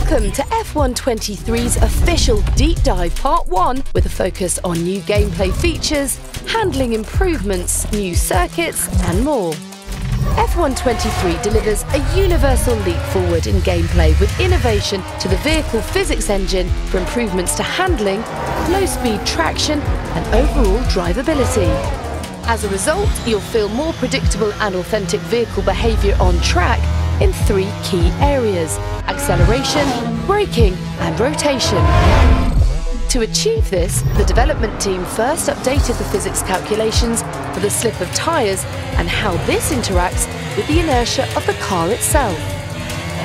Welcome to F123's official Deep Dive Part 1 with a focus on new gameplay features, handling improvements, new circuits and more. F123 delivers a universal leap forward in gameplay with innovation to the vehicle physics engine for improvements to handling, low-speed traction and overall drivability. As a result, you'll feel more predictable and authentic vehicle behaviour on track in 3 key areas: acceleration, braking and rotation. To achieve this, the development team first updated the physics calculations for the slip of tyres and how this interacts with the inertia of the car itself.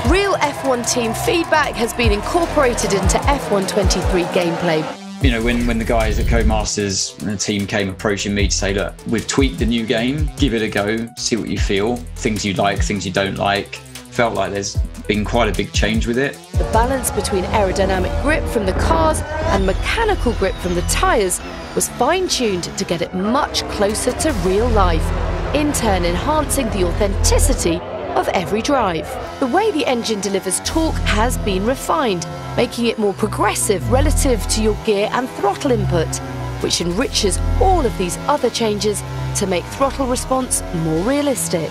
Real F1 team feedback has been incorporated into F123 gameplay. You know, when the guys at Codemasters and the team came approaching me to say, look, we've tweaked the new game, give it a go, see what you feel, things you like, things you don't like. Felt like there's been quite a big change with it. The balance between aerodynamic grip from the cars and mechanical grip from the tyres was fine-tuned to get it much closer to real life, in turn enhancing the authenticity of every drive. The way the engine delivers torque has been refined, making it more progressive relative to your gear and throttle input, which enriches all of these other changes to make throttle response more realistic.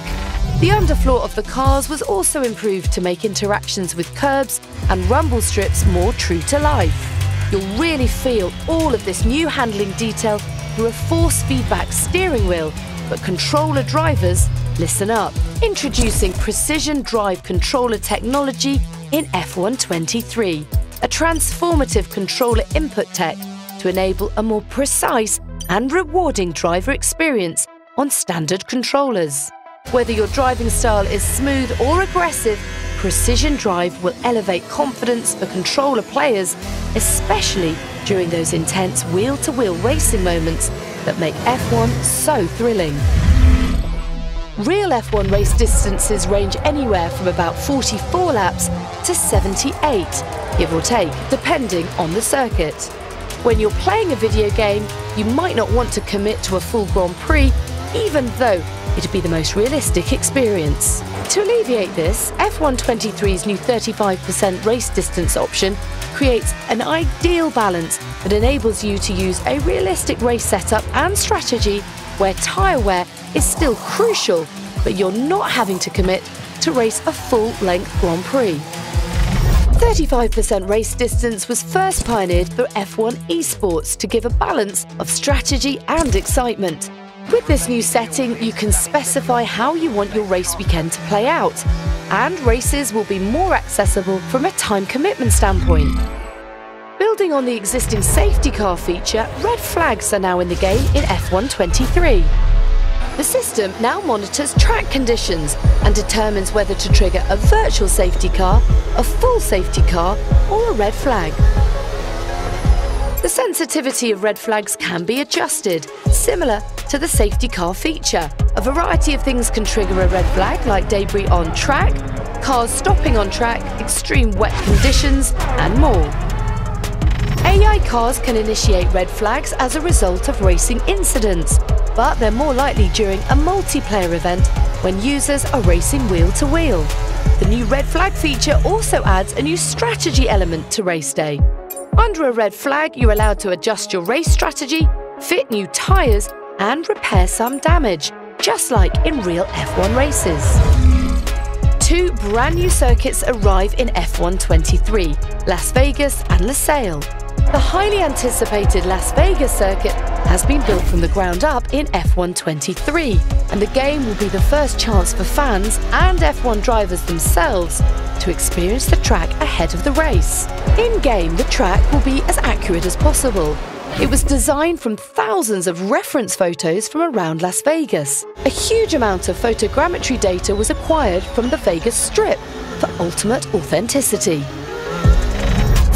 The underfloor of the cars was also improved to make interactions with curbs and rumble strips more true to life. You'll really feel all of this new handling detail through a force feedback steering wheel, but controller drivers, listen up. Introducing Precision Drive Controller technology in F123, a transformative controller input tech to enable a more precise and rewarding driver experience on standard controllers. Whether your driving style is smooth or aggressive, Precision Drive will elevate confidence for controller players, especially during those intense wheel-to-wheel racing moments that make F1 so thrilling. Real F1 race distances range anywhere from about 44 laps to 78, give or take, depending on the circuit. When you're playing a video game, you might not want to commit to a full Grand Prix, even though it'd be the most realistic experience. To alleviate this, F123's new 35% race distance option creates an ideal balance that enables you to use a realistic race setup and strategy where tyre wear is still crucial, but you're not having to commit to race a full-length Grand Prix. 35% race distance was first pioneered for F1 eSports to give a balance of strategy and excitement. With this new setting, you can specify how you want your race weekend to play out, and races will be more accessible from a time commitment standpoint. Building on the existing safety car feature, red flags are now in the game in F123. The system now monitors track conditions and determines whether to trigger a virtual safety car, a full safety car, or a red flag. The sensitivity of red flags can be adjusted, similar to the safety car feature. A variety of things can trigger a red flag, like debris on track, cars stopping on track, extreme wet conditions, and more. AI cars can initiate red flags as a result of racing incidents, but they're more likely during a multiplayer event when users are racing wheel-to-wheel. The new red flag feature also adds a new strategy element to race day. Under a red flag, you're allowed to adjust your race strategy, fit new tyres, and repair some damage, just like in real F1 races. 2 brand new circuits arrive in F123, Las Vegas and Losail. The highly anticipated Las Vegas circuit has been built from the ground up in F123, and the game will be the first chance for fans and F1 drivers themselves to experience the track ahead of the race. In-game, the track will be as accurate as possible. It was designed from thousands of reference photos from around Las Vegas. A huge amount of photogrammetry data was acquired from the Vegas Strip for ultimate authenticity.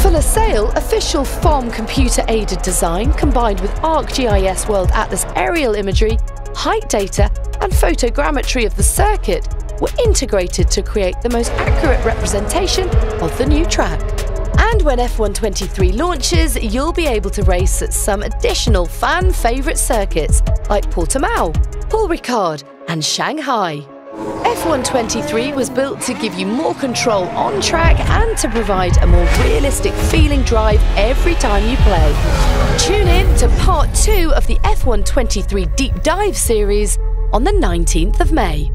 For Losail, official FOM computer-aided design combined with ArcGIS World Atlas aerial imagery, height data and photogrammetry of the circuit were integrated to create the most accurate representation of the new track. And when F123 launches, you'll be able to race at some additional fan-favourite circuits like Portimao, Paul Ricard and Shanghai. F123 was built to give you more control on track and to provide a more realistic feeling drive every time you play. Tune in to part 2 of the F123 Deep Dive series on the 19th of May.